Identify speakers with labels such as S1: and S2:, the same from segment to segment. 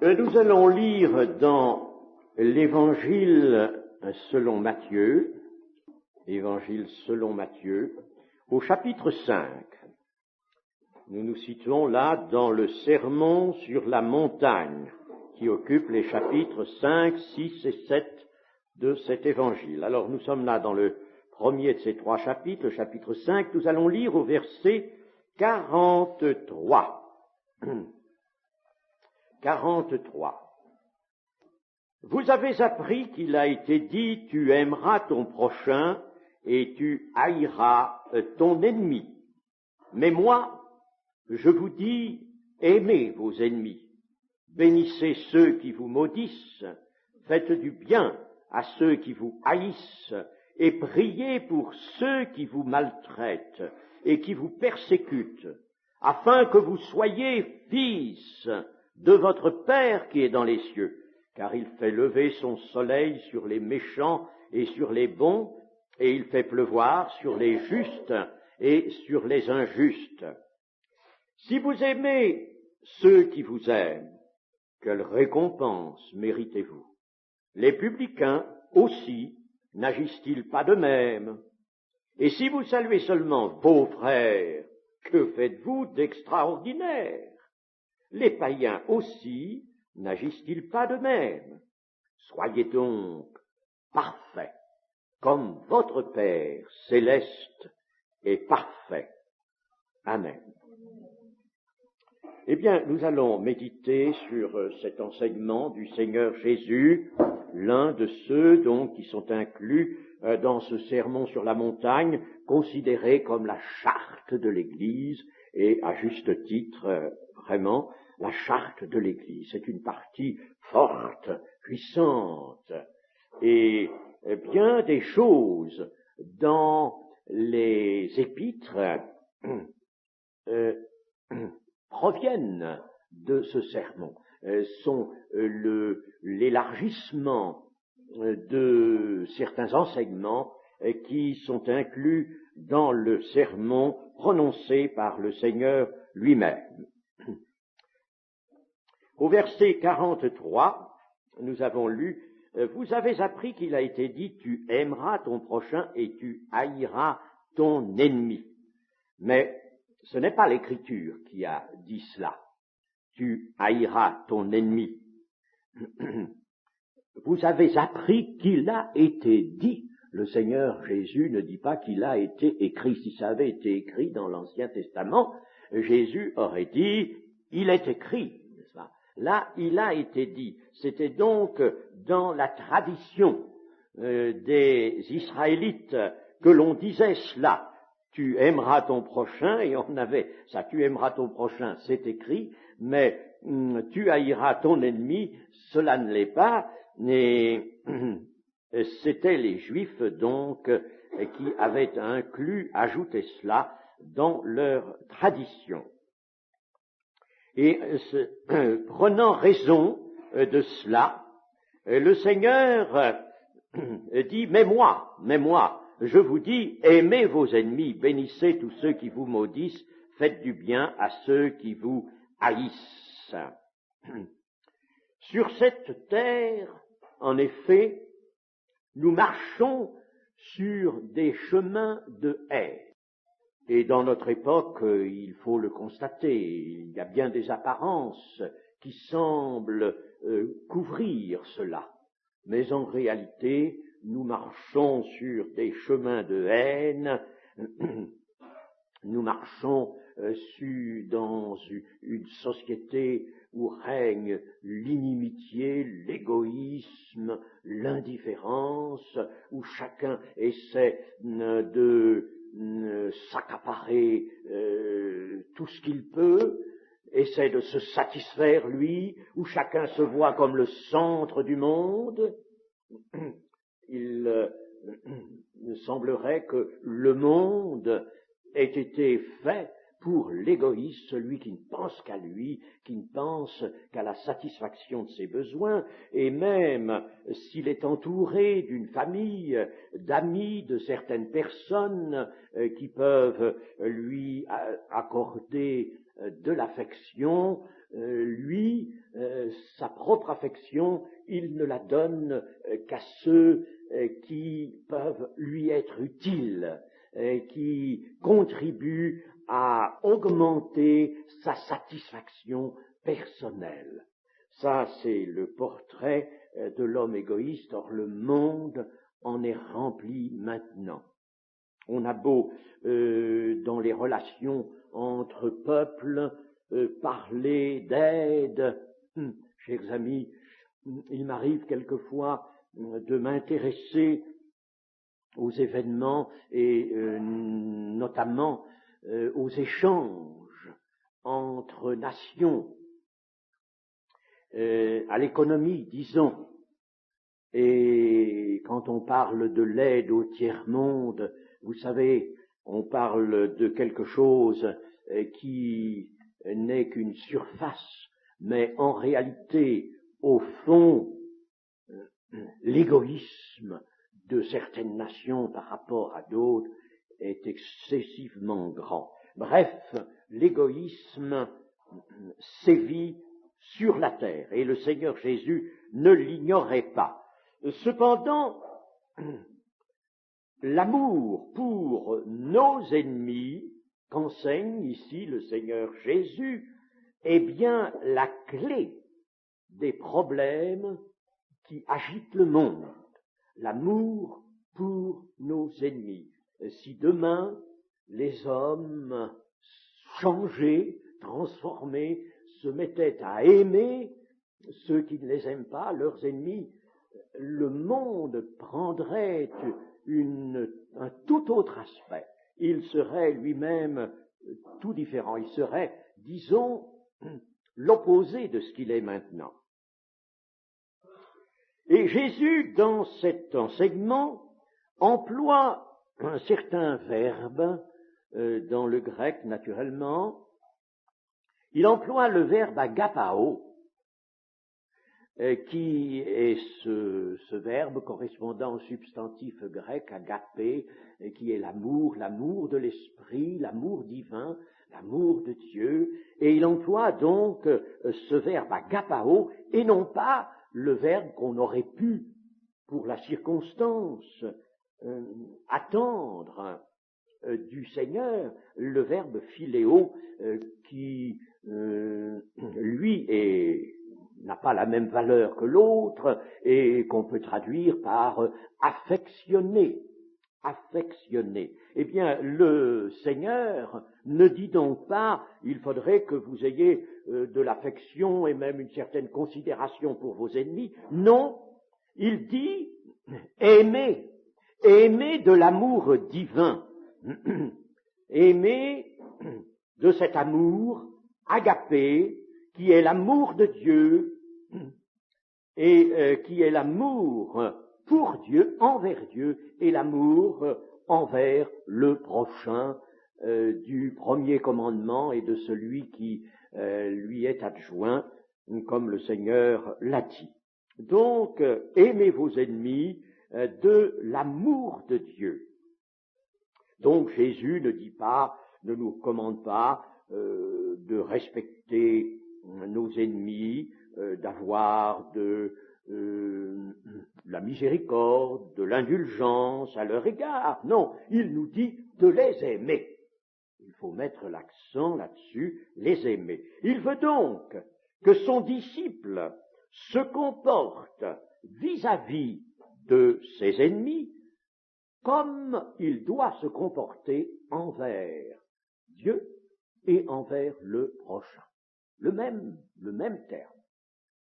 S1: Nous allons lire dans l'Évangile selon Matthieu, au chapitre 5. Nous nous situons là dans le sermon sur la montagne qui occupe les chapitres 5, 6 et 7 de cet Évangile. Alors nous sommes là dans le premier de ces trois chapitres, le chapitre 5, nous allons lire au verset 43. 43. Vous avez appris qu'il a été dit, tu aimeras ton prochain et tu haïras ton ennemi. Mais moi, je vous dis, aimez vos ennemis, bénissez ceux qui vous maudissent, faites du bien à ceux qui vous haïssent, et priez pour ceux qui vous maltraitent et qui vous persécutent, afin que vous soyez fils de votre Père qui est dans les cieux, car il fait lever son soleil sur les méchants et sur les bons, et il fait pleuvoir sur les justes et sur les injustes. Si vous aimez ceux qui vous aiment, quelle récompense méritez-vous? Les publicains aussi n'agissent-ils pas de même? Et si vous saluez seulement vos frères, que faites-vous d'extraordinaire? Les païens aussi n'agissent-ils pas de même? Soyez donc parfaits, comme votre Père céleste est parfait. Amen. Eh bien, nous allons méditer sur cet enseignement du Seigneur Jésus, l'un de ceux donc qui sont inclus dans ce sermon sur la montagne, considéré comme la charte de l'Église, et à juste titre, vraiment, la charte de l'Église. C'est une partie forte, puissante, et bien des choses dans les épîtres proviennent de ce sermon, sont l'élargissement de certains enseignements qui sont inclus dans le sermon prononcé par le Seigneur lui-même. Au verset 43, nous avons lu « Vous avez appris qu'il a été dit, tu aimeras ton prochain et tu haïras ton ennemi. » Mais ce n'est pas l'Écriture qui a dit cela. Tu haïras ton ennemi. Vous avez appris qu'il a été dit. Le Seigneur Jésus ne dit pas qu'il a été écrit. Si ça avait été écrit dans l'Ancien Testament, Jésus aurait dit, il est écrit, n'est-ce pas? Là, il a été dit. C'était donc dans la tradition des Israélites que l'on disait cela. Tu aimeras ton prochain, et on avait ça, tu aimeras ton prochain, c'est écrit, mais tu haïras ton ennemi, cela ne l'est pas, et c'était les Juifs donc qui avaient ajouté cela dans leur tradition. Et prenant raison de cela, le Seigneur dit, mais moi, je vous dis, aimez vos ennemis, bénissez tous ceux qui vous maudissent, faites du bien à ceux qui vous haïssent. Sur cette terre, en effet, nous marchons sur des chemins de haine. Et dans notre époque, il faut le constater, il y a bien des apparences qui semblent couvrir cela. Mais en réalité, nous marchons sur des chemins de haine, nous marchons dans une société où règne l'inimitié, l'égoïsme, l'indifférence, où chacun essaie de s'accaparer tout ce qu'il peut, essaie de se satisfaire lui, où chacun se voit comme le centre du monde. Il semblerait que le monde ait été fait pour l'égoïste, celui qui ne pense qu'à lui, qui ne pense qu'à la satisfaction de ses besoins, et même s'il est entouré d'une famille, d'amis, de certaines personnes qui peuvent lui accorder de l'affection, lui, sa propre affection, il ne la donne qu'à ceux qui peuvent lui être utiles, qui contribuent à augmenter sa satisfaction personnelle. Ça, c'est le portrait de l'homme égoïste. Or, le monde en est rempli maintenant. On a beau, dans les relations entre peuples, parler d'aide. Chers amis, il m'arrive quelquefois de m'intéresser aux événements et notamment aux échanges entre nations, à l'économie, disons. Et quand on parle de l'aide au tiers-monde, vous savez, on parle de quelque chose qui n'est qu'une surface, mais en réalité, au fond, l'égoïsme de certaines nations par rapport à d'autres est excessivement grand. Bref, l'égoïsme sévit sur la terre, et le Seigneur Jésus ne l'ignorait pas. Cependant, l'amour pour nos ennemis, qu'enseigne ici le Seigneur Jésus, est bien la clé des problèmes qui agitent le monde. L'amour pour nos ennemis. Si demain les hommes changés, transformés, se mettaient à aimer ceux qui ne les aiment pas, leurs ennemis, le monde prendrait un tout autre aspect. Il serait lui-même tout différent. Il serait, disons, l'opposé de ce qu'il est maintenant. Et Jésus, dans cet enseignement, emploie un certain verbe, dans le grec naturellement. Il emploie le verbe agapao, qui est ce verbe correspondant au substantif grec agapé, qui est l'amour de l'esprit, l'amour divin, l'amour de Dieu, et il emploie donc ce verbe agapao, et non pas le verbe qu'on aurait pu, pour la circonstance, attendre du Seigneur, le verbe philéo, qui, lui, n'a pas la même valeur que l'autre, et qu'on peut traduire par affectionner. Affectionner. Eh bien, le Seigneur ne dit donc pas, il faudrait que vous ayez de l'affection et même une certaine considération pour vos ennemis. Non, il dit, aimez de l'amour divin, aimez de cet amour agapé, qui est l'amour de Dieu, et qui est l'amour pour Dieu, envers Dieu, et l'amour envers le prochain du premier commandement et de celui qui lui est adjoint, comme le Seigneur l'a dit. Donc, aimez vos ennemis de l'amour de Dieu. Donc, Jésus ne nous commande pas de respecter nos ennemis, d'avoir de la miséricorde, de l'indulgence à leur égard. Non, il nous dit de les aimer. Il faut mettre l'accent là-dessus, les aimer. Il veut donc que son disciple se comporte vis-à-vis de ses ennemis comme il doit se comporter envers Dieu et envers le prochain. Le même terme.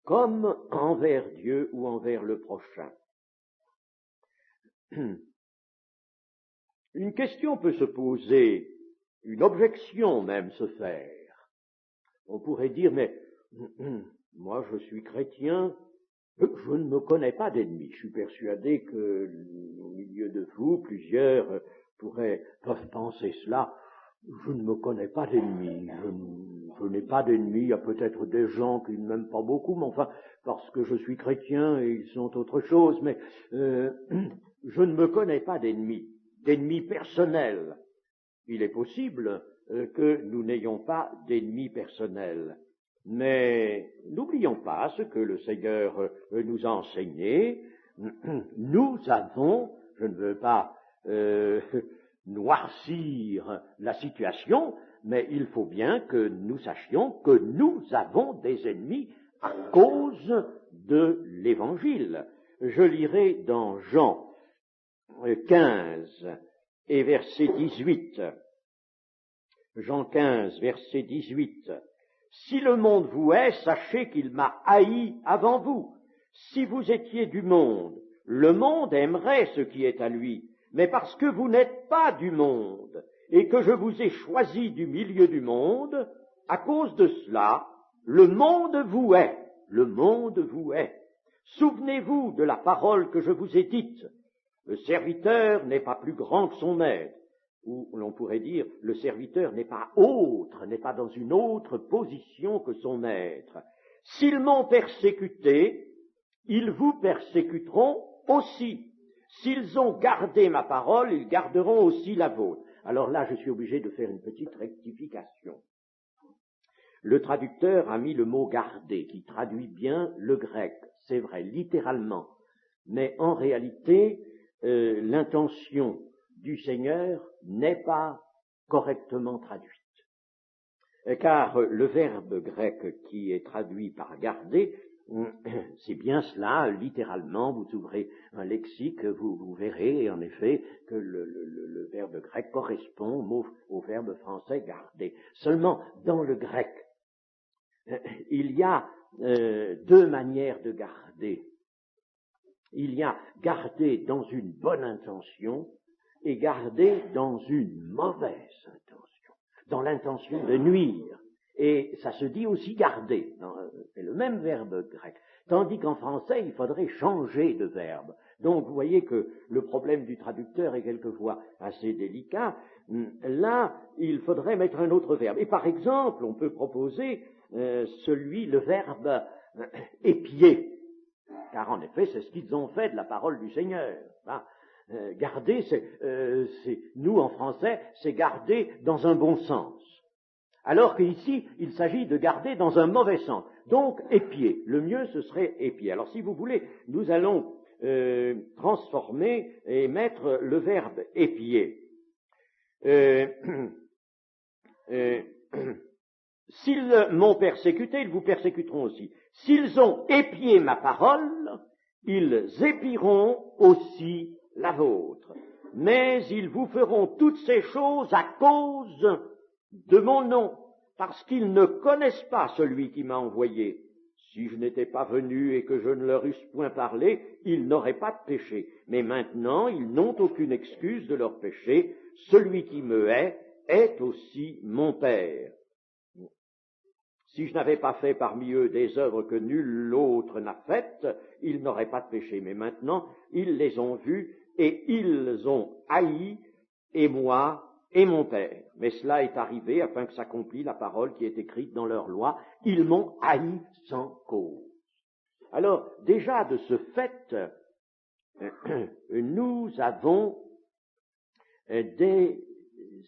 S1: Comme envers Dieu ou envers le prochain. Une question peut se poser, une objection même se faire. On pourrait dire, mais moi je suis chrétien, je ne me connais pas d'ennemis. Je suis persuadé que au milieu de vous, plusieurs peuvent penser cela. Je ne me connais pas d'ennemis. Je n'ai pas d'ennemis. Il y a peut-être des gens qui ne m'aiment pas beaucoup, mais enfin, parce que je suis chrétien et ils sont autre chose, mais je ne me connais pas d'ennemis personnels. Il est possible que nous n'ayons pas d'ennemis personnels. Mais n'oublions pas ce que le Seigneur nous a enseigné. Nous avons, je ne veux pas noircir la situation, mais il faut bien que nous sachions que nous avons des ennemis à cause de l'Évangile. Je lirai dans Jean 15 et verset 18. Jean 15, verset 18. Si le monde vous hait, sachez qu'il m'a haï avant vous. Si vous étiez du monde, le monde aimerait ce qui est à lui. Mais parce que vous n'êtes pas du monde, et que je vous ai choisi du milieu du monde, à cause de cela, le monde vous hait. Le monde vous hait. Souvenez-vous de la parole que je vous ai dite. Le serviteur n'est pas plus grand que son maître. Ou l'on pourrait dire, le serviteur n'est pas autre, n'est pas dans une autre position que son maître. S'ils m'ont persécuté, ils vous persécuteront aussi. S'ils ont gardé ma parole, ils garderont aussi la vôtre. Alors là, je suis obligé de faire une petite rectification. Le traducteur a mis le mot garder, qui traduit bien le grec, c'est vrai, littéralement. Mais en réalité, l'intention du Seigneur n'est pas correctement traduite. Car le verbe grec qui est traduit par garder, c'est bien cela, littéralement, vous ouvrez un lexique, vous verrez en effet que le verbe grec correspond au verbe français garder. Seulement, dans le grec, il y a deux manières de garder. Il y a garder dans une bonne intention et garder dans une mauvaise intention, dans l'intention de nuire. Et ça se dit aussi garder, c'est le même verbe grec. Tandis qu'en français, il faudrait changer de verbe. Donc, vous voyez que le problème du traducteur est quelquefois assez délicat. Là, il faudrait mettre un autre verbe. Et par exemple, on peut proposer le verbe épier. Car en effet, c'est ce qu'ils ont fait de la parole du Seigneur. Garder, nous en français, c'est garder dans un bon sens. Alors qu'ici, il s'agit de garder dans un mauvais sens. Donc, épier. Le mieux, ce serait épier. Alors, si vous voulez, nous allons transformer et mettre le verbe épier. S'ils m'ont persécuté, ils vous persécuteront aussi. S'ils ont épié ma parole, ils épieront aussi la vôtre. Mais ils vous feront toutes ces choses à cause de mon nom, parce qu'ils ne connaissent pas celui qui m'a envoyé. Si je n'étais pas venu et que je ne leur eusse point parlé, ils n'auraient pas de péché. Mais maintenant, ils n'ont aucune excuse de leur péché. Celui qui me hait est aussi mon Père. Si je n'avais pas fait parmi eux des œuvres que nul autre n'a faites, ils n'auraient pas de péché. Mais maintenant, ils les ont vus et ils ont haï, et moi, et mon Père. Mais cela est arrivé afin que s'accomplisse la parole qui est écrite dans leur loi. Ils m'ont haï sans cause. Alors, déjà, de ce fait, nous avons des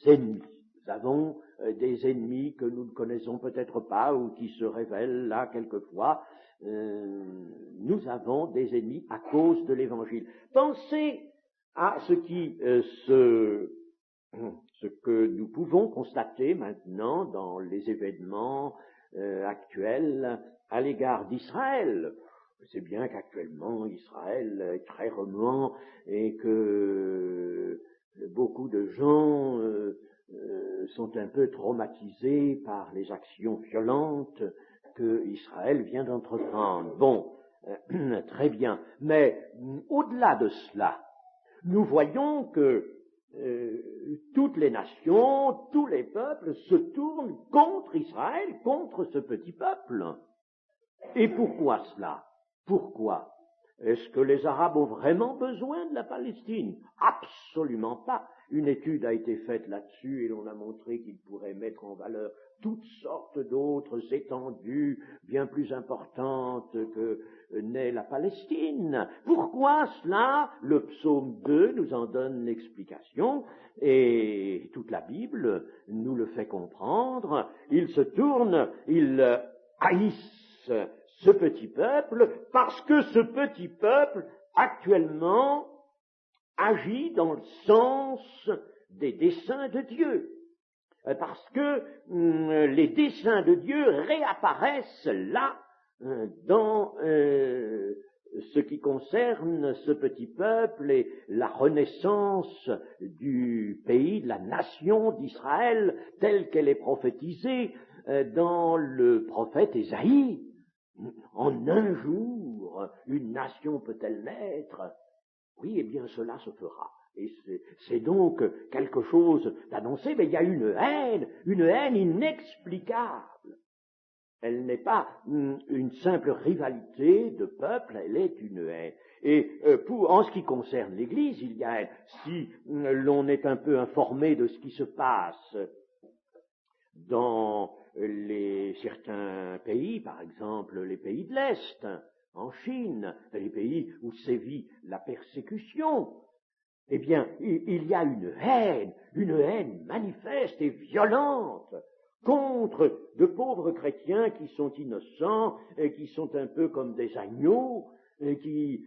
S1: ennemis. Nous avons des ennemis que nous ne connaissons peut-être pas ou qui se révèlent là quelquefois. Nous avons des ennemis à cause de l'Évangile. Pensez à ce que nous pouvons constater maintenant dans les événements actuels à l'égard d'Israël. C'est bien qu'actuellement Israël est très remuant et que beaucoup de gens sont un peu traumatisés par les actions violentes que Israël vient d'entreprendre. Bon, très bien. Mais au-delà de cela, nous voyons que toutes les nations, tous les peuples se tournent contre Israël, contre ce petit peuple. Et pourquoi cela? Pourquoi? Est-ce que les Arabes ont vraiment besoin de la Palestine? Absolument pas. Une étude a été faite là-dessus et l'on a montré qu'ils pourraient mettre en valeur toutes sortes d'autres étendues bien plus importantes que n'est la Palestine. Pourquoi cela? Le psaume 2 nous en donne l'explication et toute la Bible nous le fait comprendre. Ils se tournent, ils haïssent ce petit peuple parce que ce petit peuple, actuellement, agit dans le sens des desseins de Dieu. Parce que les desseins de Dieu réapparaissent là, dans ce qui concerne ce petit peuple et la renaissance du pays, de la nation d'Israël, telle qu'elle est prophétisée dans le prophète Ésaïe. En un jour, une nation peut-elle naître? Oui, eh bien cela se fera. Et c'est donc quelque chose d'annoncé, mais il y a une haine inexplicable. Elle n'est pas une simple rivalité de peuple, elle est une haine. Et en ce qui concerne l'Église, il y a haine. Si l'on est un peu informé de ce qui se passe dans certains pays, par exemple les pays de l'Est, en Chine, les pays où sévit la persécution, eh bien, il y a une haine manifeste et violente contre de pauvres chrétiens qui sont innocents, et qui sont un peu comme des agneaux, et qui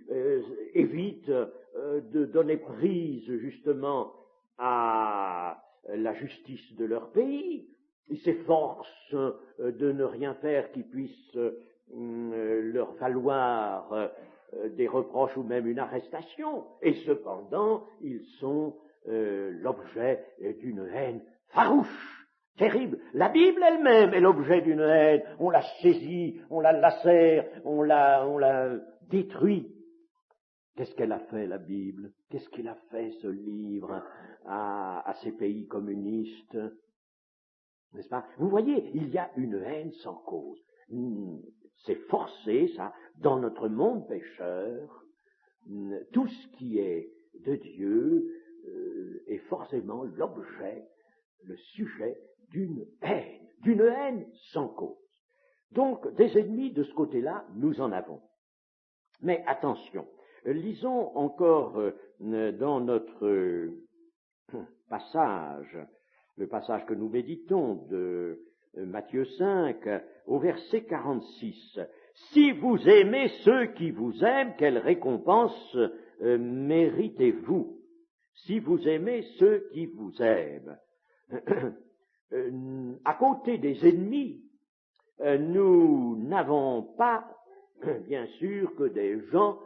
S1: évitent de donner prise justement à la justice de leur pays. Ils s'efforcent de ne rien faire qui puisse leur valoir des reproches ou même une arrestation, et cependant ils sont l'objet d'une haine farouche, terrible. La Bible elle-même est l'objet d'une haine. On la saisit, on la lacère, on la détruit. Qu'est-ce qu'elle a fait, la Bible? Qu'est-ce qu'il a fait, ce livre, à ces pays communistes? N'est-ce pas? Vous voyez, il y a une haine sans cause. C'est forcé, ça, dans notre monde pécheur. Tout ce qui est de Dieu est forcément l'objet, le sujet d'une haine sans cause. Donc, des ennemis de ce côté-là, nous en avons. Mais attention, lisons encore dans notre passage, le passage que nous méditons de Matthieu 5, au verset 46. « Si vous aimez ceux qui vous aiment, quelle récompense méritez-vous? Si vous aimez ceux qui vous aiment. » À côté des ennemis, nous n'avons pas, bien sûr, que des gens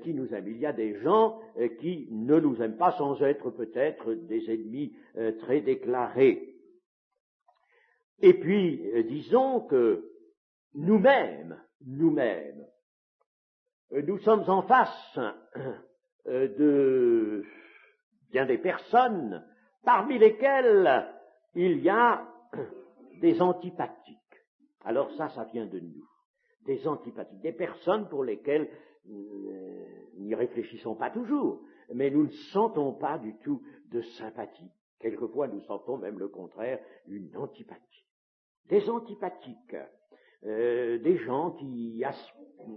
S1: qui nous aiment. Il y a des gens qui ne nous aiment pas sans être peut-être des ennemis très déclarés. Et puis, disons que nous-mêmes, nous sommes en face de bien des personnes parmi lesquelles il y a des antipathiques. Alors ça vient de nous. Des antipathiques, des personnes pour lesquelles n'y réfléchissons pas toujours, mais nous ne sentons pas du tout de sympathie. Quelquefois, nous sentons même le contraire, une antipathie. Des antipathiques, des gens qui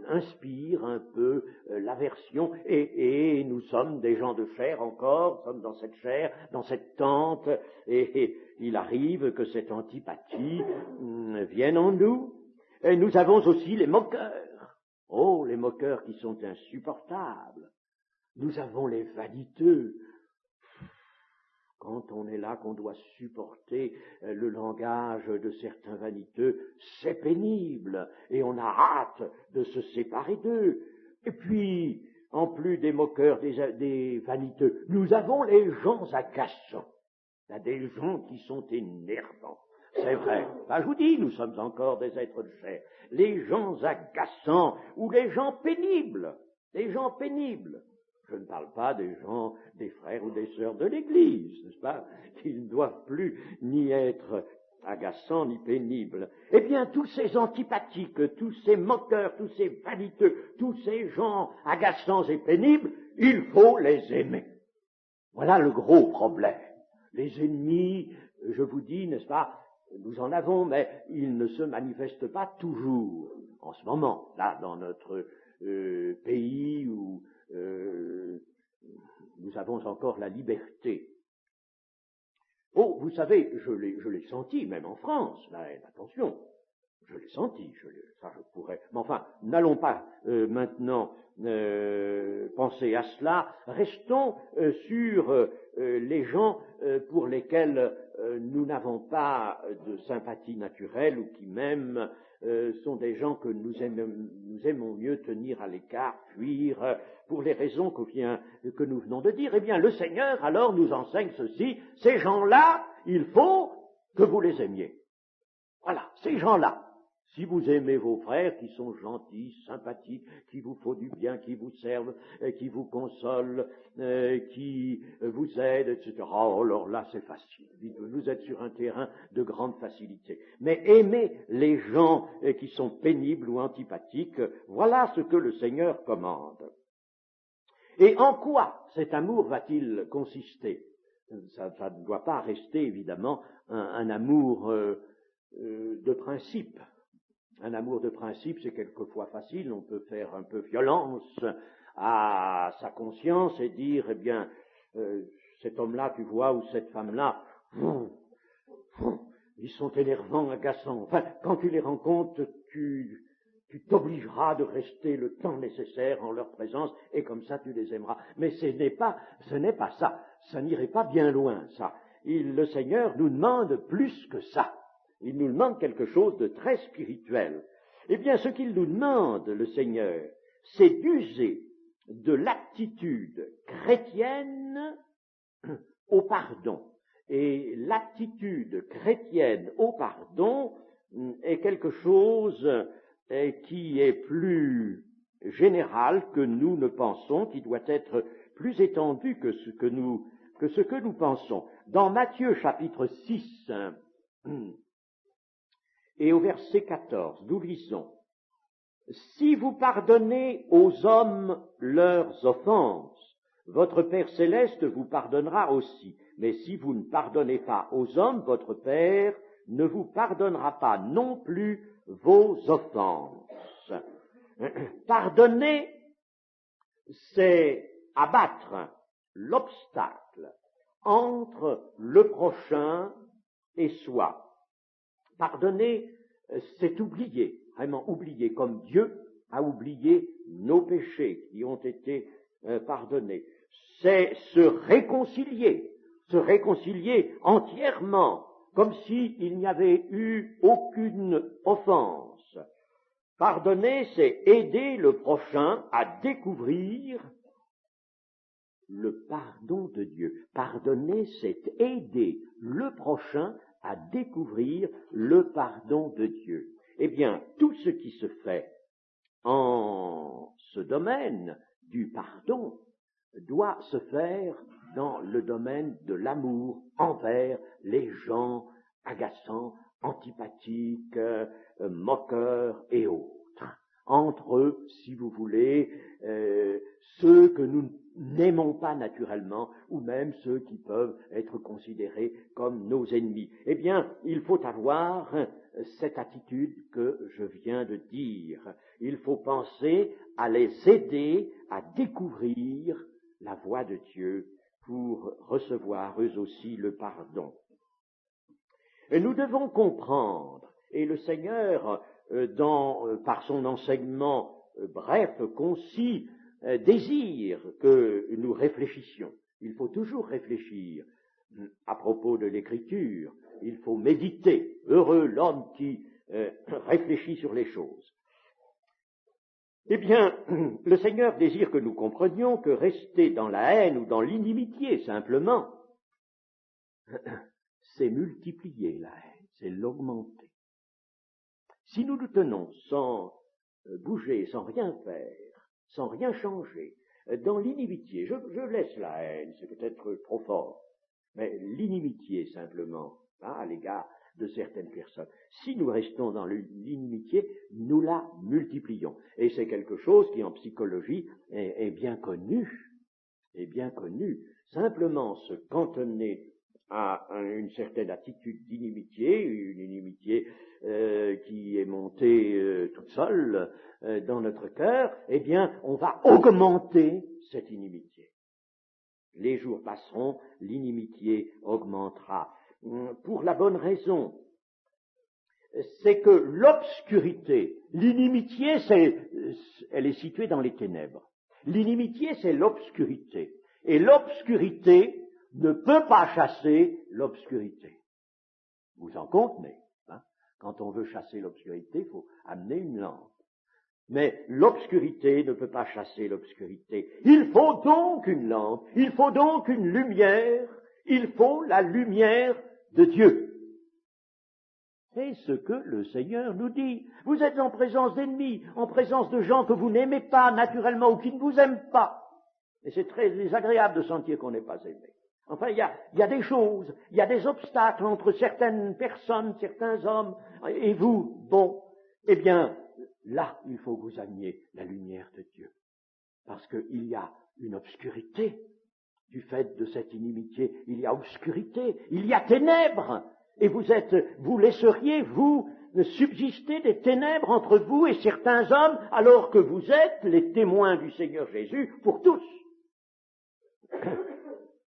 S1: inspirent un peu l'aversion, et nous sommes des gens de chair encore, nous sommes dans cette chair, dans cette tente, et il arrive que cette antipathie vienne en nous. Et nous avons aussi les moqueurs. Oh, les moqueurs qui sont insupportables. Nous avons les vaniteux. Quand on est là, qu'on doit supporter le langage de certains vaniteux, c'est pénible, et on a hâte de se séparer d'eux. Et puis, en plus des moqueurs, des vaniteux, nous avons les gens agaçants. Il y a des gens qui sont énervants. C'est vrai. Ben, je vous dis, nous sommes encore des êtres de chair. Les gens agaçants ou les gens pénibles. Les gens pénibles. Je ne parle pas des gens, des frères ou des sœurs de l'Église, n'est-ce pas? Qu'ils ne doivent plus ni être agaçants ni pénibles. Eh bien, tous ces antipathiques, tous ces moqueurs, tous ces vaniteux, tous ces gens agaçants et pénibles, il faut les aimer. Voilà le gros problème. Les ennemis, je vous dis, n'est-ce pas, nous en avons, mais ils ne se manifestent pas toujours. En ce moment, là, dans notre pays où nous avons encore la liberté. Oh, vous savez, je l'ai senti, même en France, là, attention, Je l'ai senti, ça je pourrais. Mais enfin, n'allons pas maintenant penser à cela. Restons sur les gens pour lesquels nous n'avons pas de sympathie naturelle ou qui même sont des gens que nous aimons mieux tenir à l'écart, fuir, pour les raisons que nous venons de dire. Eh bien, le Seigneur alors nous enseigne ceci. Ces gens-là, il faut que vous les aimiez. Voilà, ces gens-là. Si vous aimez vos frères qui sont gentils, sympathiques, qui vous font du bien, qui vous servent, qui vous consolent, qui vous aident, etc. Oh, alors là, c'est facile. Vous êtes sur un terrain de grande facilité. Mais aimez les gens qui sont pénibles ou antipathiques, voilà ce que le Seigneur commande. Et en quoi cet amour va-t-il consister? Ça ne doit pas rester, évidemment, un amour de principe. Un amour de principe, c'est quelquefois facile, on peut faire un peu violence à sa conscience et dire, eh bien, cet homme-là, tu vois, ou cette femme-là, ils sont énervants, agaçants. Enfin, quand tu les rencontres, tu t'obligeras de rester le temps nécessaire en leur présence, et comme ça tu les aimeras. Mais ce n'est pas ça. Ça n'irait pas bien loin, ça. Le Seigneur nous demande plus que ça. Il nous demande quelque chose de très spirituel. Eh bien, ce qu'il nous demande, le Seigneur, c'est d'user de l'attitude chrétienne au pardon. Et l'attitude chrétienne au pardon est quelque chose qui est plus général que nous ne pensons, qui doit être plus étendu que ce que nous pensons. Dans Matthieu chapitre 6, et au verset 14, nous lisons « Si vous pardonnez aux hommes leurs offenses, votre Père céleste vous pardonnera aussi. Mais si vous ne pardonnez pas aux hommes, votre Père ne vous pardonnera pas non plus vos offenses. » Pardonner, c'est abattre l'obstacle entre le prochain et soi. Pardonner, c'est oublier, vraiment oublier, comme Dieu a oublié nos péchés qui ont été pardonnés. C'est se réconcilier entièrement, comme s'il n'y avait eu aucune offense. Pardonner, c'est aider le prochain à découvrir le pardon de Dieu. Pardonner, c'est aider le prochain à découvrir le pardon de Dieu. Eh bien, tout ce qui se fait en ce domaine du pardon doit se faire dans le domaine de l'amour envers les gens agaçants, antipathiques, moqueurs et autres. Entre eux, si vous voulez, ceux que nous n'aimons pas naturellement, ou même ceux qui peuvent être considérés comme nos ennemis. Eh bien, il faut avoir cette attitude que je viens de dire. Il faut penser à les aider à découvrir la voie de Dieu pour recevoir eux aussi le pardon. Et nous devons comprendre, et le Seigneur, par son enseignement bref, concis, désire que nous réfléchissions. Il faut toujours réfléchir à propos de l'Écriture. Il faut méditer. Heureux l'homme qui réfléchit sur les choses. Eh bien, le Seigneur désire que nous comprenions que rester dans la haine ou dans l'inimitié simplement, c'est multiplier la haine, c'est l'augmenter. Si nous nous tenons sans bouger, sans rien faire, sans rien changer, dans l'inimitié, je laisse la haine, c'est peut-être trop fort, mais l'inimitié simplement, à l'égard de certaines personnes. Si nous restons dans l'inimitié, nous la multiplions. Et c'est quelque chose qui en psychologie est bien connu, Simplement se cantonner à une certaine attitude d'inimitié, une inimitié qui est montée toute seule dans notre cœur, eh bien, on va augmenter cette inimitié. Les jours passeront, l'inimitié augmentera. Pour la bonne raison c'est que l'obscurité, l'inimitié, elle est située dans les ténèbres. L'inimitié, c'est l'obscurité. Et l'obscurité ne peut pas chasser l'obscurité. Vous en convenez, hein? Quand on veut chasser l'obscurité, il faut amener une lampe. Mais l'obscurité ne peut pas chasser l'obscurité. Il faut donc une lampe, il faut donc une lumière, il faut la lumière de Dieu. C'est ce que le Seigneur nous dit. Vous êtes en présence d'ennemis, en présence de gens que vous n'aimez pas naturellement ou qui ne vous aiment pas. Et c'est très désagréable de sentir qu'on n'est pas aimé. Enfin, il y a des choses, il y a des obstacles entre certaines personnes, certains hommes et vous. Bon, eh bien, là, il faut que vous ameniez la lumière de Dieu. Parce qu'il y a une obscurité du fait de cette inimitié. Il y a obscurité, il y a ténèbres. Et vous laisseriez, vous, subsister des ténèbres entre vous et certains hommes, alors que vous êtes les témoins du Seigneur Jésus pour tous.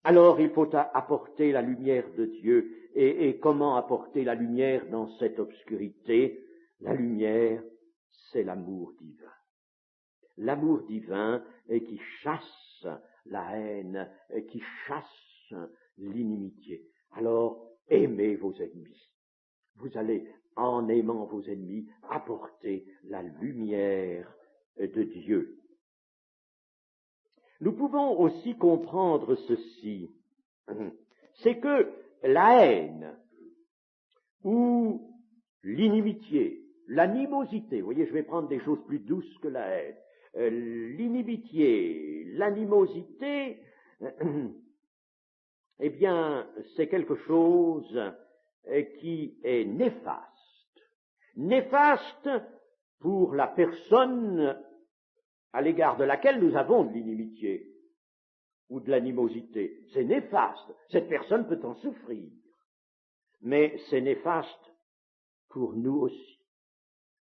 S1: Alors il faut apporter la lumière de Dieu. Et comment apporter la lumière dans cette obscurité? La lumière, c'est l'amour divin. L'amour divin qui chasse la haine, qui chasse l'inimitié. Alors, aimez vos ennemis. Vous allez, en aimant vos ennemis, apporter la lumière de Dieu. Nous pouvons aussi comprendre ceci, c'est que la haine ou l'inimitié, l'animosité, vous voyez, je vais prendre des choses plus douces que la haine, l'inimitié, l'animosité, eh bien, c'est quelque chose qui est néfaste. Néfaste pour la personne à l'égard de laquelle nous avons de l'inimitié ou de l'animosité. C'est néfaste. Cette personne peut en souffrir. Mais c'est néfaste pour nous aussi.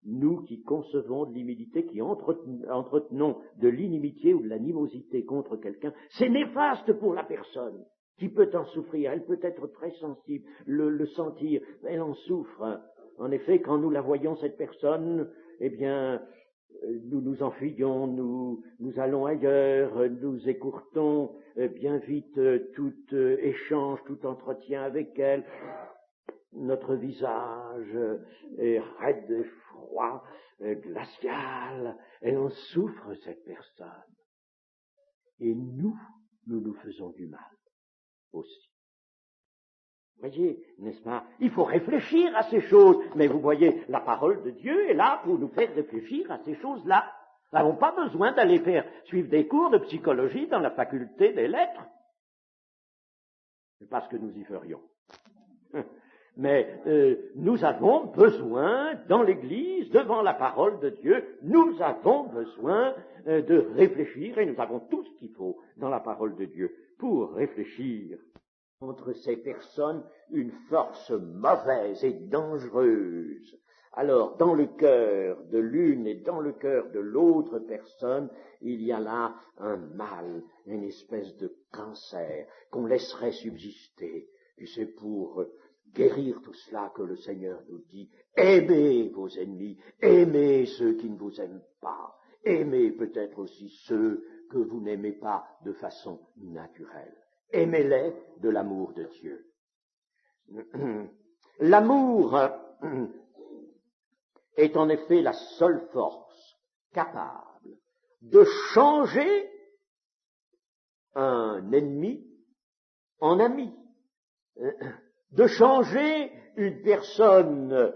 S1: Nous qui concevons de l'inimitié, qui entretenons de l'inimitié ou de l'animosité contre quelqu'un, c'est néfaste pour la personne qui peut en souffrir. Elle peut être très sensible, le sentir, elle en souffre. En effet, quand nous la voyons, cette personne, eh bien, nous nous enfuyons, nous allons ailleurs, nous écourtons bien vite tout échange, tout entretien avec elle. Notre visage est raide, froid, glacial. Elle en souffre, cette personne. Et nous nous faisons du mal aussi. Voyez, n'est-ce pas? Il faut réfléchir à ces choses. Mais vous voyez, la parole de Dieu est là pour nous faire réfléchir à ces choses-là. Nous n'avons pas besoin d'aller suivre des cours de psychologie dans la faculté des lettres. C'est pas ce que nous y ferions. Mais nous avons besoin, dans l'Église, devant la parole de Dieu, nous avons besoin de réfléchir, et nous avons tout ce qu'il faut dans la parole de Dieu pour réfléchir. Entre ces personnes, une force mauvaise et dangereuse. Alors, dans le cœur de l'une et dans le cœur de l'autre personne, il y a là un mal, une espèce de cancer qu'on laisserait subsister. Et c'est pour guérir tout cela que le Seigneur nous dit, aimez vos ennemis, aimez ceux qui ne vous aiment pas, aimez peut-être aussi ceux que vous n'aimez pas de façon naturelle. Aimez-les de l'amour de Dieu. L'amour est en effet la seule force capable de changer un ennemi en ami, de changer une personne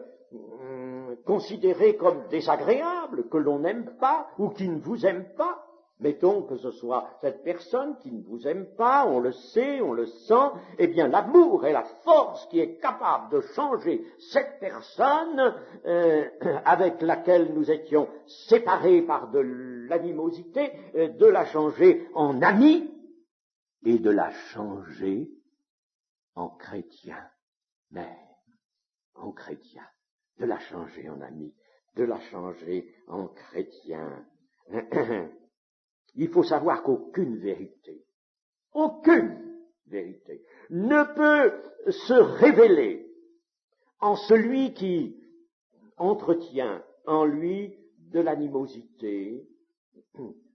S1: considérée comme désagréable, que l'on n'aime pas ou qui ne vous aime pas. Mettons que ce soit cette personne qui ne vous aime pas, on le sait, on le sent, eh bien l'amour est la force qui est capable de changer cette personne avec laquelle nous étions séparés par de l'animosité, de la changer en ami et de la changer en chrétien, mais en chrétien, de la changer en ami, de la changer en chrétien. Il faut savoir qu'aucune vérité ne peut se révéler en celui qui entretient en lui de l'animosité,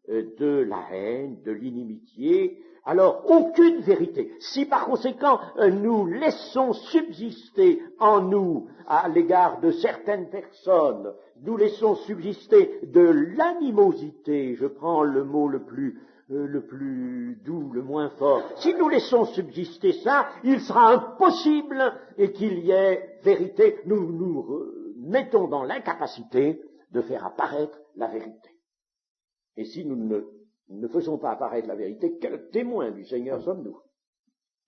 S1: de la haine, de l'inimitié, alors aucune vérité. Si par conséquent nous laissons subsister en nous, à l'égard de certaines personnes, nous laissons subsister de l'animosité, je prends le mot le plus doux, le moins fort, si nous laissons subsister ça, il sera impossible et qu'il y ait vérité. Nous nous mettons dans l'incapacité de faire apparaître la vérité. Et si nous ne faisons pas apparaître la vérité, quel témoin du Seigneur sommes-nous?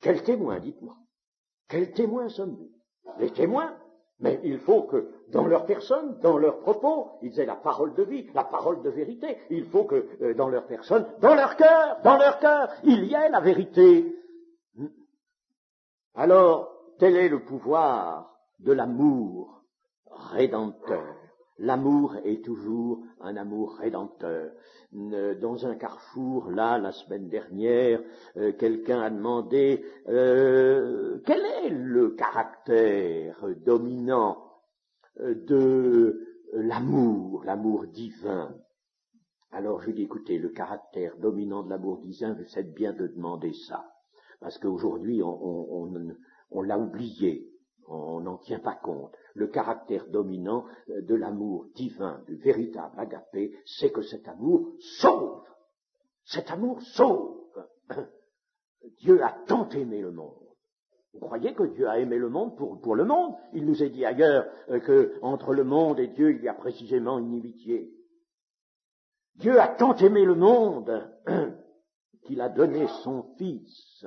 S1: Quel témoin, dites-moi? Quels témoins sommes-nous? Les témoins, mais il faut que dans leur personne, dans leurs propos, ils aient la parole de vie, la parole de vérité. Il faut que dans leur personne, dans leur cœur, il y ait la vérité. Alors, tel est le pouvoir de l'amour rédempteur. L'amour est toujours un amour rédempteur. Dans un carrefour, là, la semaine dernière, quelqu'un a demandé quel est le caractère dominant de l'amour l'amour divin. Alors je dis, écoutez, le caractère dominant de l'amour divin, vous faites bien de demander ça, parce qu'aujourd'hui on l'a oublié. On n'en tient pas compte. Le caractère dominant de l'amour divin, du véritable agapé, c'est que cet amour sauve. Cet amour sauve. Dieu a tant aimé le monde. Vous croyez que Dieu a aimé le monde pour le monde? Il nous est dit ailleurs que entre le monde et Dieu, il y a précisément une inimitié. Dieu a tant aimé le monde qu'il a donné son Fils,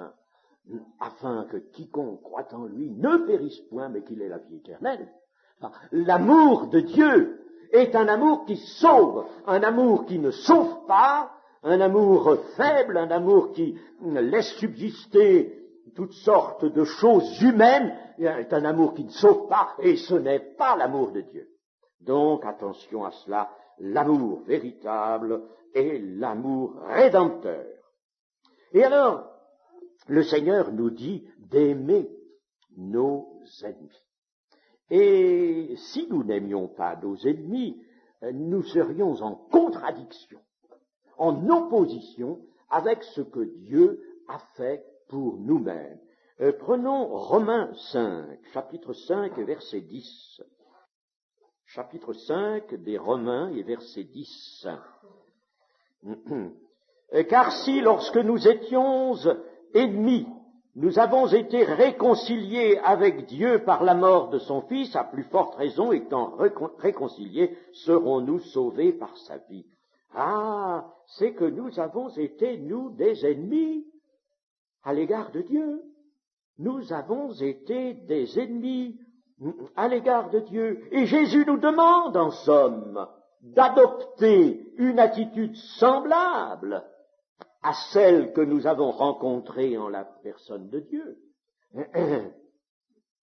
S1: afin que quiconque croit en lui ne périsse point, mais qu'il ait la vie éternelle. Enfin, l'amour de Dieu est un amour qui sauve, un amour qui ne sauve pas, un amour faible, un amour qui laisse subsister toutes sortes de choses humaines, est un amour qui ne sauve pas, et ce n'est pas l'amour de Dieu. Donc, attention à cela, l'amour véritable est l'amour rédempteur. Et alors, le Seigneur nous dit d'aimer nos ennemis. Et si nous n'aimions pas nos ennemis, nous serions en contradiction, en opposition avec ce que Dieu a fait pour nous-mêmes. Prenons Romains 5, chapitre 5, verset 10. Chapitre 5 des Romains et verset 10. Car si, lorsque nous étions ennemis, nous avons été réconciliés avec Dieu par la mort de son Fils, à plus forte raison, étant réconciliés, serons-nous sauvés par sa vie. Ah, c'est que nous avons été, nous, des ennemis à l'égard de Dieu. Nous avons été des ennemis à l'égard de Dieu. Et Jésus nous demande, en somme, d'adopter une attitude semblable à celle que nous avons rencontrée en la personne de Dieu.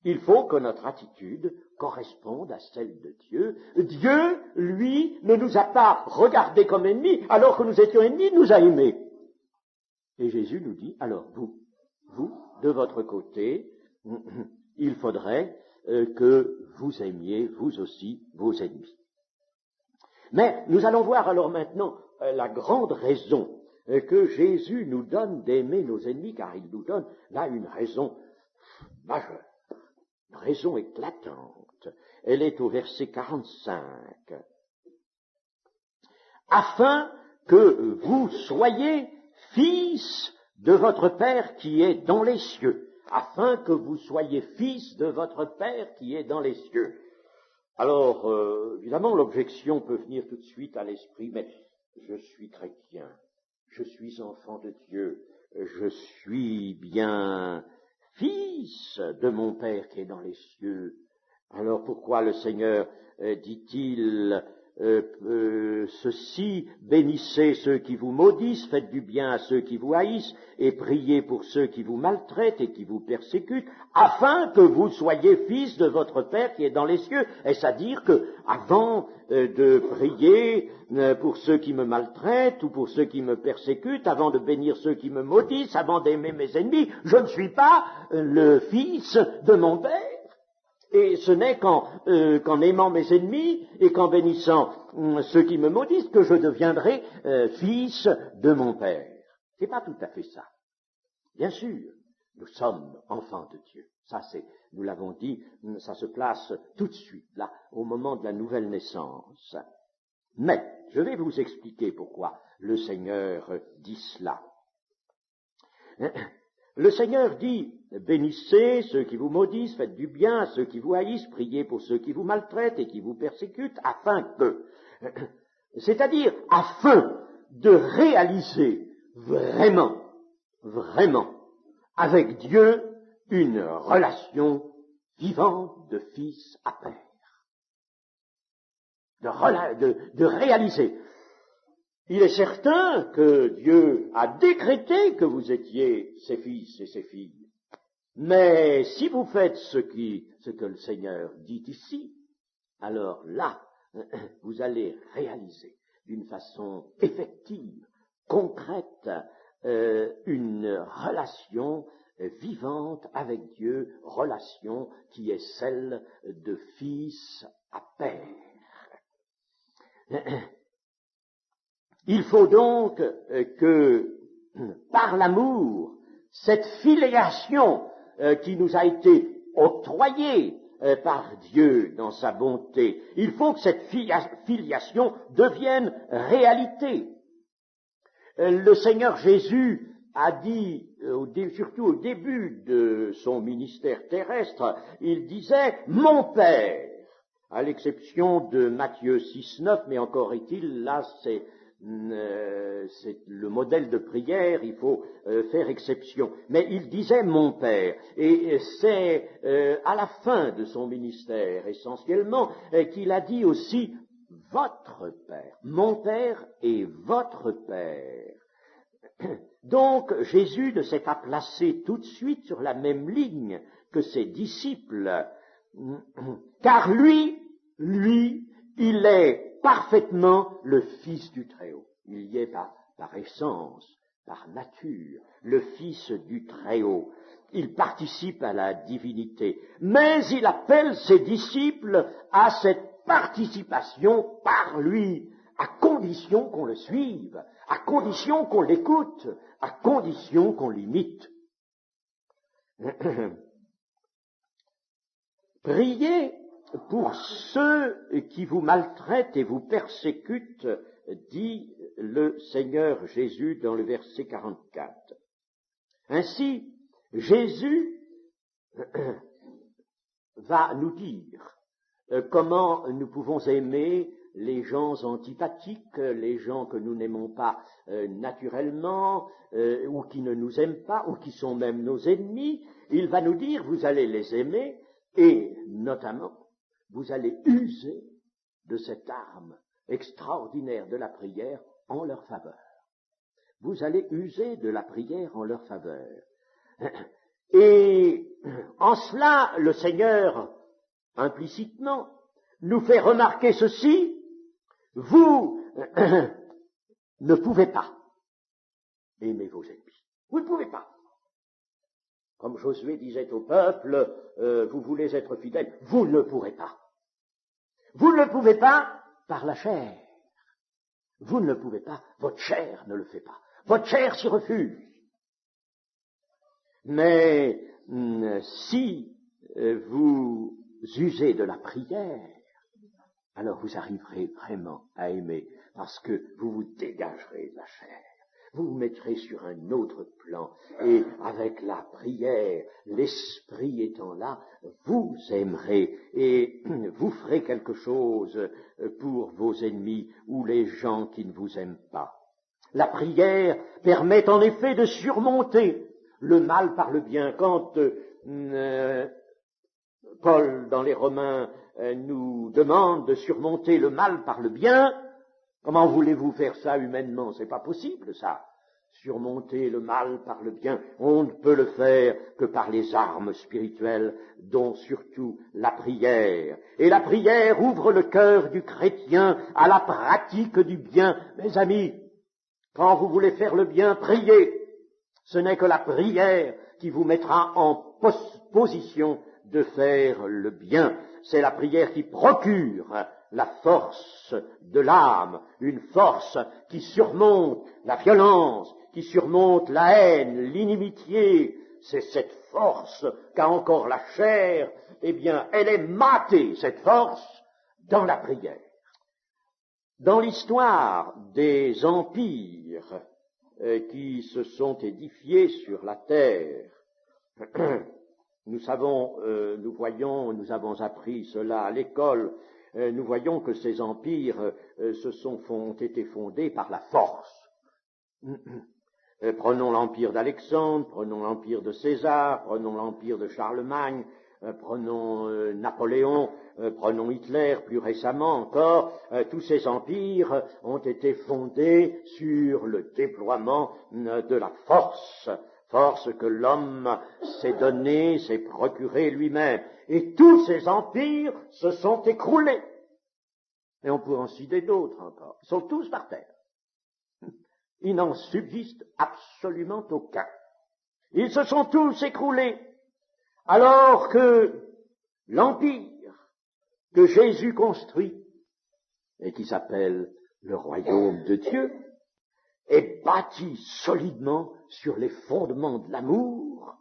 S1: Il faut que notre attitude corresponde à celle de Dieu. Dieu, lui, ne nous a pas regardés comme ennemis, alors que nous étions ennemis, nous a aimés. Et Jésus nous dit, alors vous, de votre côté, il faudrait que vous aimiez, vous aussi, vos ennemis. Mais nous allons voir alors maintenant la grande raison que Jésus nous donne d'aimer nos ennemis, car il nous donne là une raison majeure, une raison éclatante. Elle est au verset 45. Afin que vous soyez fils de votre Père qui est dans les cieux. Afin que vous soyez fils de votre Père qui est dans les cieux. Alors, évidemment, l'objection peut venir tout de suite à l'esprit, mais je suis chrétien, je suis enfant de Dieu, je suis bien fils de mon Père qui est dans les cieux. Alors pourquoi le Seigneur dit-il ceci, bénissez ceux qui vous maudissent, faites du bien à ceux qui vous haïssent, et priez pour ceux qui vous maltraitent et qui vous persécutent, afin que vous soyez fils de votre Père qui est dans les cieux. Est-ce à dire que, avant de prier pour ceux qui me maltraitent ou pour ceux qui me persécutent, avant de bénir ceux qui me maudissent, avant d'aimer mes ennemis, je ne suis pas le fils de mon Père? Et ce n'est qu'en aimant mes ennemis et qu'en bénissant ceux qui me maudissent que je deviendrai fils de mon Père. C'est pas tout à fait ça. Bien sûr, nous sommes enfants de Dieu. Ça, nous l'avons dit, ça se place tout de suite, là, au moment de la nouvelle naissance. Mais, je vais vous expliquer pourquoi le Seigneur dit cela. Le Seigneur dit, bénissez ceux qui vous maudissent, faites du bien à ceux qui vous haïssent, priez pour ceux qui vous maltraitent et qui vous persécutent, afin que, c'est-à-dire afin de réaliser vraiment, avec Dieu, une relation vivante de fils à père. De réaliser. Il est certain que Dieu a décrété que vous étiez ses fils et ses filles. Mais si vous faites ce que le Seigneur dit ici, alors là, vous allez réaliser d'une façon effective, concrète, une relation vivante avec Dieu, relation qui est celle de fils à père. Il faut donc que, par l'amour, cette filiation qui nous a été octroyée par Dieu dans sa bonté, il faut que cette filiation devienne réalité. Le Seigneur Jésus a dit, surtout au début de son ministère terrestre, il disait « Mon Père », à l'exception de Matthieu 6,9, mais encore est-il, là c'est le modèle de prière, il faut faire exception. Mais il disait « Mon Père », et c'est à la fin de son ministère, essentiellement, qu'il a dit aussi « Votre Père », « Mon Père et votre Père ». Donc, Jésus ne s'est pas placé tout de suite sur la même ligne que ses disciples, car lui, il est parfaitement le Fils du Très-Haut. Il y est par essence, par nature, le Fils du Très-Haut. Il participe à la divinité, mais il appelle ses disciples à cette participation par lui, à condition qu'on le suive, à condition qu'on l'écoute, à condition qu'on l'imite. Priez pour ceux qui vous maltraitent et vous persécutent, dit le Seigneur Jésus dans le verset 44. Ainsi, Jésus va nous dire comment nous pouvons aimer les gens antipathiques, les gens que nous n'aimons pas naturellement, ou qui ne nous aiment pas, ou qui sont même nos ennemis. Il va nous dire, vous allez les aimer, et notamment, vous allez user de cette arme extraordinaire de la prière en leur faveur. Vous allez user de la prière en leur faveur. Et en cela, le Seigneur, implicitement, nous fait remarquer ceci, vous ne pouvez pas aimer vos ennemis. Vous ne pouvez pas. Comme Josué disait au peuple, vous voulez être fidèles, vous ne pourrez pas. Vous ne le pouvez pas par la chair. Vous ne le pouvez pas, votre chair ne le fait pas. Votre chair s'y refuse. Mais si vous usez de la prière, alors vous arriverez vraiment à aimer, parce que vous vous dégagerez de la chair. Vous vous mettrez sur un autre plan, et avec la prière, l'esprit étant là, vous aimerez, et vous ferez quelque chose pour vos ennemis ou les gens qui ne vous aiment pas. La prière permet en effet de surmonter le mal par le bien. Quand Paul, dans les Romains, nous demande de surmonter le mal par le bien, comment voulez-vous faire ça humainement? C'est pas possible, ça. Surmonter le mal par le bien, on ne peut le faire que par les armes spirituelles, dont surtout la prière. Et la prière ouvre le cœur du chrétien à la pratique du bien. Mes amis, quand vous voulez faire le bien, priez. Ce n'est que la prière qui vous mettra en position de faire le bien. C'est la prière qui procure la force de l'âme, une force qui surmonte la violence, qui surmonte la haine, l'inimitié. C'est cette force qu'a encore la chair. Eh bien, elle est matée, cette force, dans la prière. Dans l'histoire des empires qui se sont édifiés sur la terre, nous avons appris cela à l'école, nous voyons que ces empires ont été fondés par la force. Prenons l'empire d'Alexandre, prenons l'empire de César, prenons l'empire de Charlemagne, prenons Napoléon, prenons Hitler plus récemment encore, tous ces empires ont été fondés sur le déploiement de la force que l'homme s'est donnée, s'est procurée lui-même. Et tous ces empires se sont écroulés. Et on peut en citer d'autres encore. Ils sont tous par terre. Il n'en subsiste absolument aucun. Ils se sont tous écroulés. Alors que l'empire que Jésus construit, et qui s'appelle le royaume de Dieu, est bâti solidement sur les fondements de l'amour,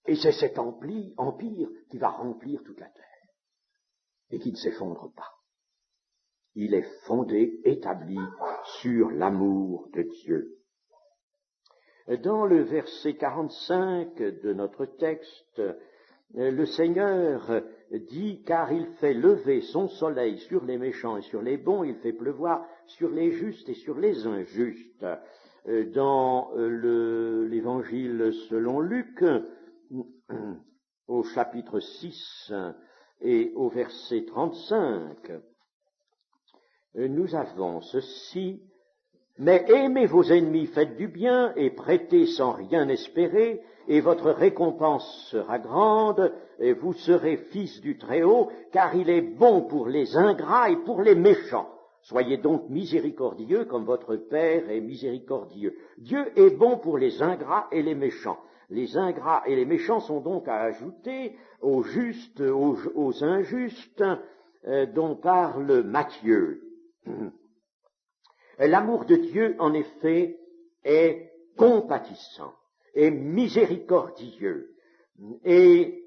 S1: et c'est cet empire qui va remplir toute la terre, et qui ne s'effondre pas. Il est fondé, établi sur l'amour de Dieu. Dans le verset 45 de notre texte, le Seigneur dit « Car il fait lever son soleil sur les méchants et sur les bons, il fait pleuvoir sur les justes et sur les injustes. » Dans l'évangile selon Luc, au chapitre 6 et au verset 35, nous avons ceci: « Mais aimez vos ennemis, faites du bien et prêtez sans rien espérer, et votre récompense sera grande, et vous serez fils du Très-Haut, car il est bon pour les ingrats et pour les méchants. Soyez donc miséricordieux comme votre Père est miséricordieux. » Dieu est bon pour les ingrats et les méchants. Les ingrats et les méchants sont donc à ajouter aux justes, aux injustes dont parle Matthieu. L'amour de Dieu, en effet, est compatissant, est miséricordieux, et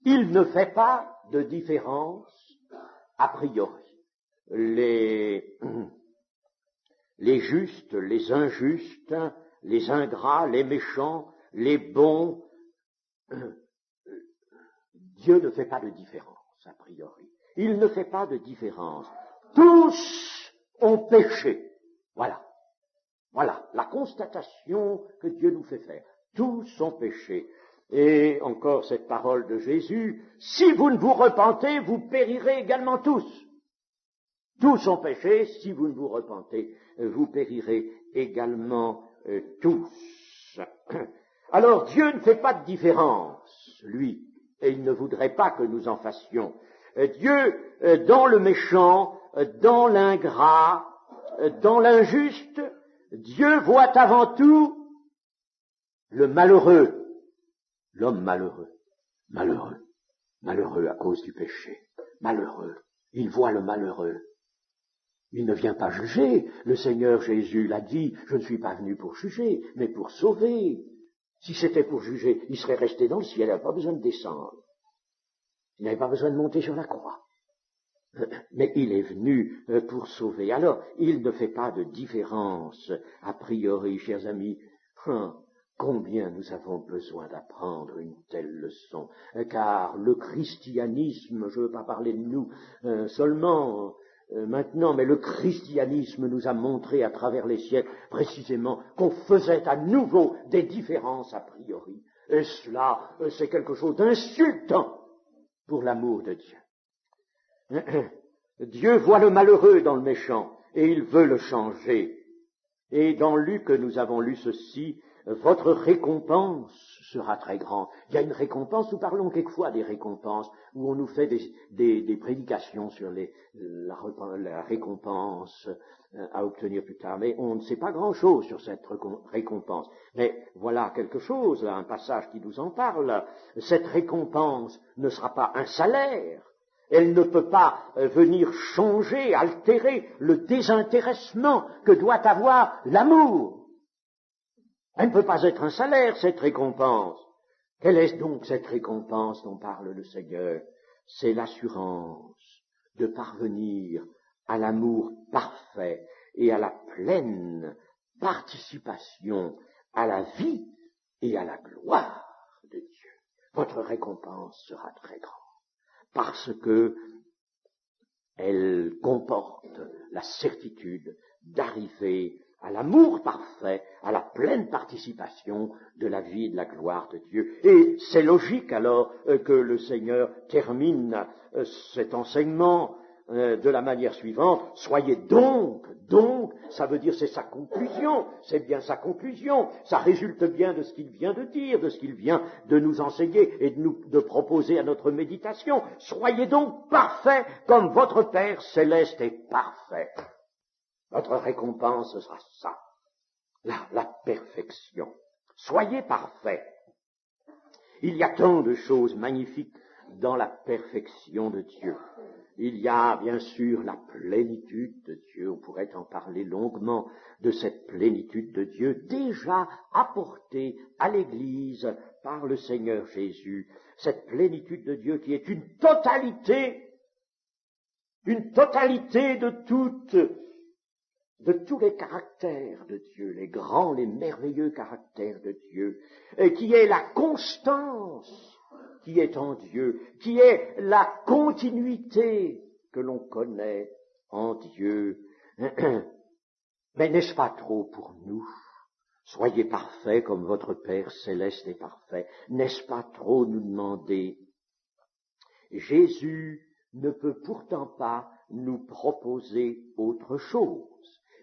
S1: il ne fait pas de différence a priori. Les justes, les injustes, les ingrats, les méchants, les bons, Dieu ne fait pas de différence a priori. Il ne fait pas de différence. Tous ont péché. Voilà la constatation que Dieu nous fait faire. Tous ont péché. Et encore cette parole de Jésus: si vous ne vous repentez, vous périrez également tous. Tous ont péché, si vous ne vous repentez, vous périrez également tous. Alors Dieu ne fait pas de différence, lui, et il ne voudrait pas que nous en fassions. Dieu, dans le méchant, dans l'ingrat, dans l'injuste, Dieu voit avant tout le malheureux, l'homme malheureux à cause du péché, malheureux. Il voit le malheureux. Il ne vient pas juger. Le Seigneur Jésus l'a dit: je ne suis pas venu pour juger, mais pour sauver. Si c'était pour juger, il serait resté dans le ciel, il n'avait pas besoin de descendre. Il n'avait pas besoin de monter sur la croix. Mais il est venu pour sauver. Alors, il ne fait pas de différence a priori, chers amis. Combien nous avons besoin d'apprendre une telle leçon, car le christianisme, je ne veux pas parler de nous seulement maintenant, mais le christianisme nous a montré à travers les siècles précisément qu'on faisait à nouveau des différences a priori. Et cela, c'est quelque chose d'insultant pour l'amour de Dieu. Dieu voit le malheureux dans le méchant et il veut le changer. Et dans Luc, nous avons lu ceci: votre récompense sera très grande. Il y a une récompense, nous parlons quelquefois des récompenses, où on nous fait des prédications sur la récompense à obtenir plus tard, mais on ne sait pas grand-chose sur cette récompense. Mais voilà quelque chose, là, un passage qui nous en parle. Cette récompense ne sera pas un salaire. Elle ne peut pas venir changer, altérer le désintéressement que doit avoir l'amour. Elle ne peut pas être un salaire, cette récompense. Quelle est donc cette récompense dont parle le Seigneur? C'est l'assurance de parvenir à l'amour parfait et à la pleine participation à la vie et à la gloire de Dieu. Votre récompense sera très grande, parce que elle comporte la certitude d'arriver à l'amour parfait, à la pleine participation de la vie et de la gloire de Dieu. Et c'est logique alors que le Seigneur termine cet enseignement de la manière suivante: soyez donc, ça veut dire c'est sa conclusion, c'est bien sa conclusion, ça résulte bien de ce qu'il vient de dire, de ce qu'il vient de nous enseigner et de proposer à notre méditation. Soyez donc parfaits comme votre Père céleste est parfait. Votre récompense ce sera ça, la perfection. Soyez parfaits. Il y a tant de choses magnifiques dans la perfection de Dieu. Il y a bien sûr la plénitude de Dieu, on pourrait en parler longuement de cette plénitude de Dieu déjà apportée à l'Église par le Seigneur Jésus, cette plénitude de Dieu qui est une totalité de tous les caractères de Dieu, les grands, les merveilleux caractères de Dieu, et qui est la constance qui est en Dieu, qui est la continuité que l'on connaît en Dieu. Mais n'est-ce pas trop pour nous? Soyez parfaits comme votre Père céleste est parfait. N'est-ce pas trop nous demander? Jésus ne peut pourtant pas nous proposer autre chose.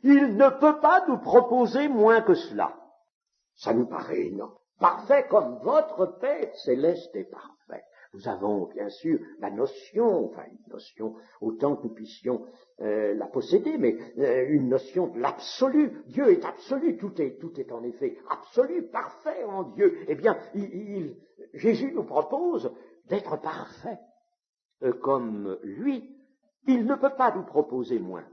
S1: Il ne peut pas nous proposer moins que cela. Ça nous paraît énorme. Parfait comme votre Père céleste est parfait. Nous avons bien sûr une notion, autant que nous puissions la posséder, mais une notion de l'absolu. Dieu est absolu, tout est en effet absolu, parfait en Dieu. Eh bien, Jésus nous propose d'être parfait comme lui. Il ne peut pas nous proposer moins.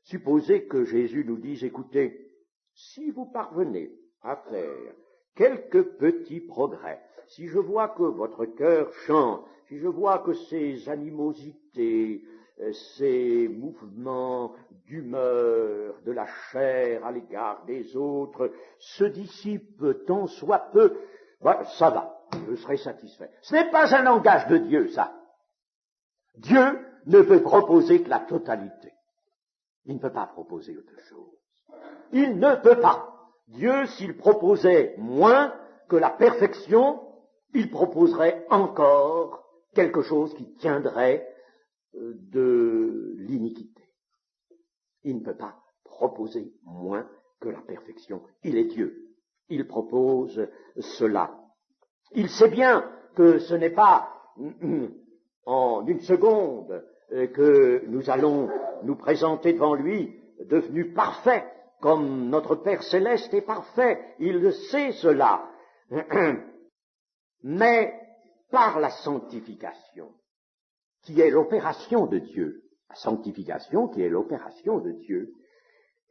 S1: Supposez que Jésus nous dise: écoutez, si vous parvenez à faire quelques petits progrès, si je vois que votre cœur change, si je vois que ces animosités, ces mouvements d'humeur, de la chair à l'égard des autres se dissipent tant soit peu, ça va, je serai satisfait. Ce n'est pas un langage de Dieu, ça. Dieu ne peut proposer que la totalité. Il ne peut pas proposer autre chose. Il ne peut pas. Dieu, s'il proposait moins que la perfection, il proposerait encore quelque chose qui tiendrait de l'iniquité. Il ne peut pas proposer moins que la perfection. Il est Dieu. Il propose cela. Il sait bien que ce n'est pas en une seconde que nous allons nous présenter devant lui devenu parfait, comme notre Père céleste est parfait. Il sait cela. Mais par la sanctification, qui est l'opération de Dieu, la sanctification qui est l'opération de Dieu,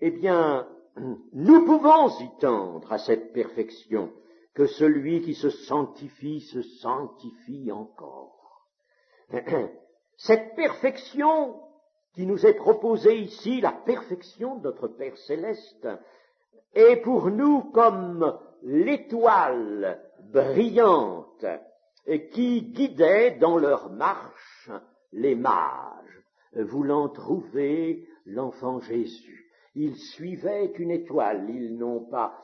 S1: eh bien, nous pouvons y tendre à cette perfection, que celui qui se sanctifie encore. Cette perfection qui nous est proposée ici, la perfection de notre Père céleste, est pour nous comme l'étoile brillante qui guidait dans leur marche les mages, voulant trouver l'enfant Jésus. Ils suivaient une étoile, ils n'ont pas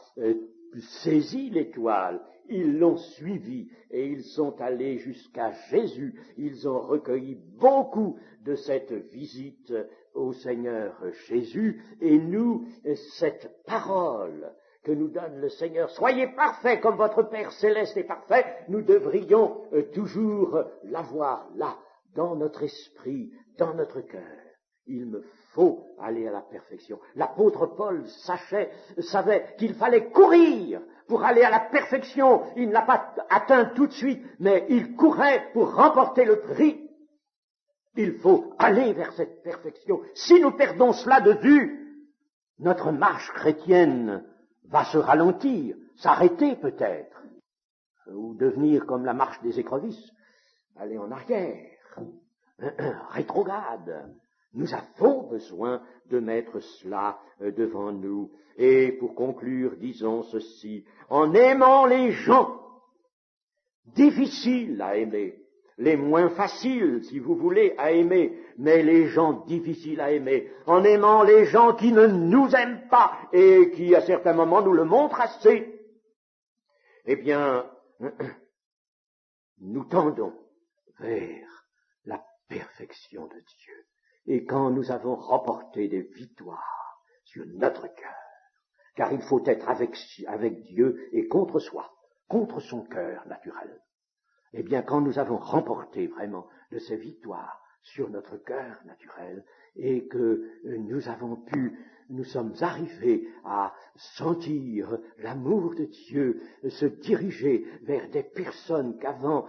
S1: saisi l'étoile, ils l'ont suivi et ils sont allés jusqu'à Jésus. Ils ont recueilli beaucoup de cette visite au Seigneur Jésus, et nous, cette parole que nous donne le Seigneur. Soyez parfaits comme votre Père céleste est parfait. Nous devrions toujours l'avoir là, dans notre esprit, dans notre cœur. Il me faut aller à la perfection. L'apôtre Paul savait qu'il fallait courir pour aller à la perfection. Il ne l'a pas atteint tout de suite, mais il courait pour remporter le prix. Il faut aller vers cette perfection. Si nous perdons cela de vue, notre marche chrétienne va se ralentir, s'arrêter peut-être, ou devenir comme la marche des écrevisses, aller en arrière, rétrograde. Nous avons besoin de mettre cela devant nous. Et pour conclure, disons ceci, en aimant les gens difficiles à aimer, les moins faciles, si vous voulez, à aimer, mais les gens difficiles à aimer, en aimant les gens qui ne nous aiment pas et qui, à certains moments, nous le montrent assez, eh bien, nous tendons vers la perfection de Dieu. Et quand nous avons remporté des victoires sur notre cœur, car il faut être avec Dieu et contre soi, contre son cœur naturel, eh bien, quand nous avons remporté vraiment de ces victoires sur notre cœur naturel et que nous sommes arrivés à sentir l'amour de Dieu se diriger vers des personnes qu'avant,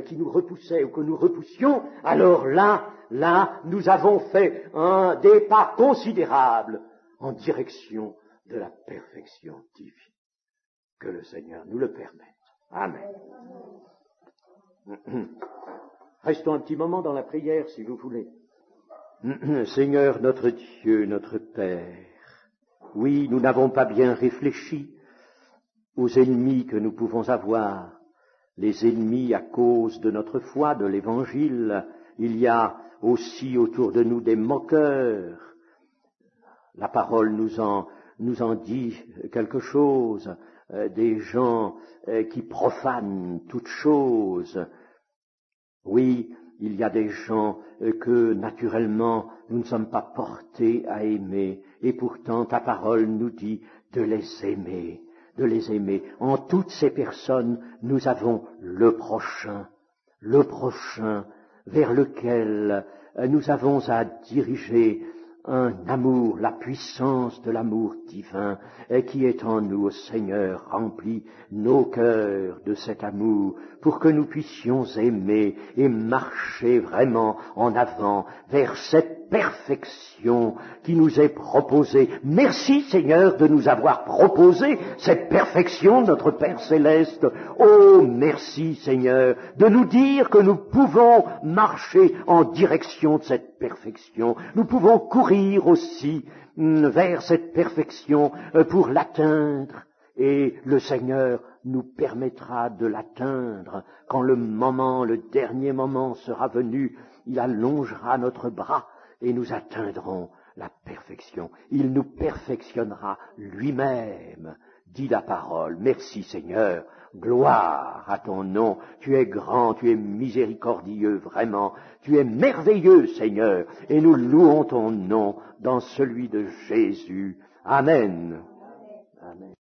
S1: qui nous repoussaient ou que nous repoussions, alors là, nous avons fait des pas considérables en direction de la perfection divine. Que le Seigneur nous le permette. Amen. Restons un petit moment dans la prière, si vous voulez. Seigneur, notre Dieu, notre Père, oui, nous n'avons pas bien réfléchi aux ennemis que nous pouvons avoir, les ennemis à cause de notre foi, de l'Évangile. Il y a aussi autour de nous des moqueurs. La parole nous en dit quelque chose, des gens qui profanent toutes choses. Oui, il y a des gens que, naturellement, nous ne sommes pas portés à aimer, et pourtant ta parole nous dit de les aimer, de les aimer. En toutes ces personnes, nous avons le prochain vers lequel nous avons à diriger un amour, la puissance de l'amour divin qui est en nous, Seigneur, remplit nos cœurs de cet amour pour que nous puissions aimer et marcher vraiment en avant vers cette perfection qui nous est proposée. Merci, Seigneur, de nous avoir proposé cette perfection, notre Père Céleste. Oh, merci, Seigneur, de nous dire que nous pouvons marcher en direction de cette perfection. Nous pouvons courir aussi vers cette perfection pour l'atteindre. Et le Seigneur nous permettra de l'atteindre quand le dernier moment sera venu. Il allongera notre bras et nous atteindrons la perfection. Il nous perfectionnera lui-même, dit la parole. Merci Seigneur, gloire à ton nom. Tu es grand, tu es miséricordieux, vraiment. Tu es merveilleux Seigneur, et nous louons ton nom dans celui de Jésus. Amen. Amen.